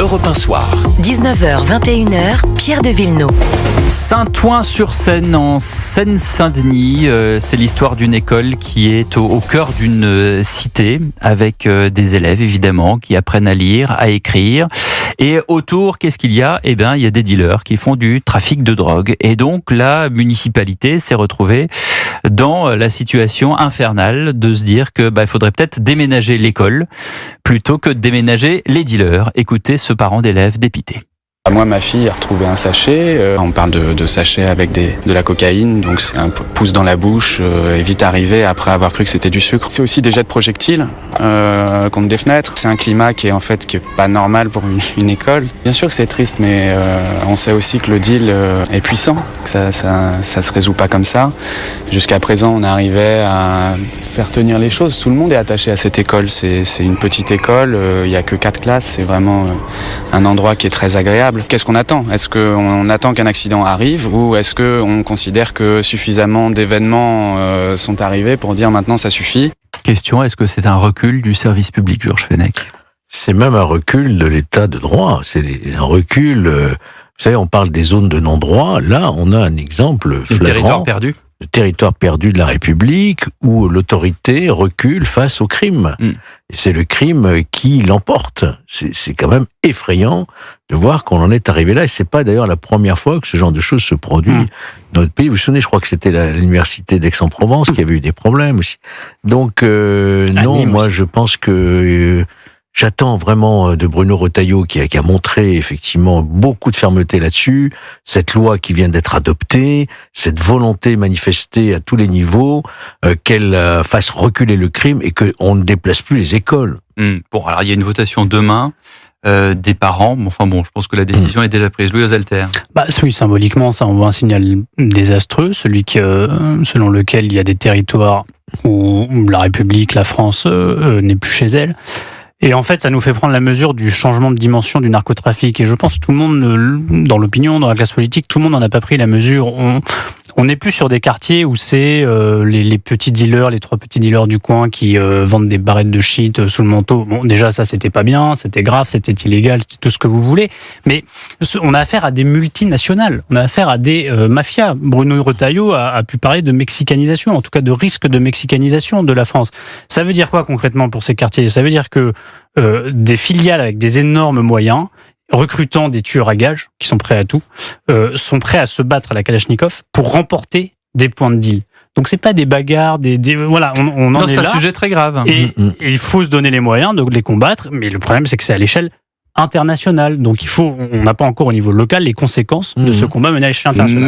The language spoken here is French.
Europe 1 Soir. 19h, 21h, Pierre de Villeneuve. Saint-Ouen-sur-Seine, en Seine-Saint-Denis, c'est l'histoire d'une école qui est au cœur d'une cité, avec des élèves évidemment qui apprennent à lire, à écrire. Et autour, qu'est-ce qu'il y a ? Eh bien, il y a des dealers qui font du trafic de drogue. Et donc, la municipalité s'est retrouvée dans la situation infernale de se dire que il faudrait peut-être déménager l'école plutôt que de déménager les dealers. Écoutez ce parent d'élève dépité. Moi, ma fille a retrouvé un sachet. On parle de sachets avec de la cocaïne, donc c'est un pouce dans la bouche et vite arrivé après avoir cru que c'était du sucre. C'est aussi des jets de projectiles contre des fenêtres. C'est un climat qui est pas normal pour une école. Bien sûr que c'est triste, mais on sait aussi que le deal est puissant, que ça se résout pas comme ça. Jusqu'à présent, on arrivait à faire tenir les choses. Tout le monde est attaché à cette école. C'est une petite école. Il y a que 4 classes. C'est vraiment un endroit qui est très agréable. Qu'est-ce qu'on attend ? Est-ce qu'on attend qu'un accident arrive ou est-ce qu'on considère que suffisamment d'événements sont arrivés pour dire maintenant ça suffit ? Question, est-ce que c'est un recul du service public, Georges Fenech ? C'est même un recul de l'état de droit. C'est un recul... vous savez, on parle des zones de non-droit. Là, on a un exemple flagrant. Le territoire perdu ? Le territoire perdu de la République où l'autorité recule face au crime. Et c'est le crime qui l'emporte. C'est quand même effrayant de voir qu'on en est arrivé là. Et c'est pas d'ailleurs la première fois que ce genre de choses se produit dans notre pays. Vous vous souvenez, je crois que c'était l'université d'Aix-en-Provence qui avait eu des problèmes aussi. Donc, non, moi je pense que... J'attends vraiment de Bruno Retailleau qui a montré effectivement beaucoup de fermeté là-dessus, cette loi qui vient d'être adoptée, cette volonté manifestée à tous les niveaux, qu'elle fasse reculer le crime et qu'on ne déplace plus les écoles. Bon, alors il y a une votation demain des parents, je pense que la décision est déjà prise. Louis Oselter. Oui, symboliquement, ça envoie un signal désastreux, celui selon lequel il y a des territoires où la République, la France n'est plus chez elle. Et en fait, ça nous fait prendre la mesure du changement de dimension du narcotrafic. Et je pense que tout le monde, dans l'opinion, dans la classe politique, tout le monde n'en a pas pris la mesure. On n'est plus sur des quartiers où c'est les petits dealers, les 3 petits dealers du coin qui vendent des barrettes de shit sous le manteau. Bon, déjà, ça, c'était pas bien, c'était grave, c'était illégal, c'était tout ce que vous voulez. Mais on a affaire à des multinationales, on a affaire à des mafias. Bruno Retailleau a pu parler de mexicanisation, en tout cas de risque de mexicanisation de la France. Ça veut dire quoi concrètement pour ces quartiers ? Ça veut dire que des filiales avec des énormes moyens, recrutant des tueurs à gages qui sont prêts à tout, sont prêts à se battre à la Kalachnikov pour remporter des points de deal. Donc c'est pas des bagarres, voilà, on en est là. C'est un sujet très grave. Et il faut se donner les moyens de les combattre, mais le problème c'est que c'est à l'échelle internationale. Donc on n'a pas encore au niveau local les conséquences de ce combat mené à l'échelle internationale.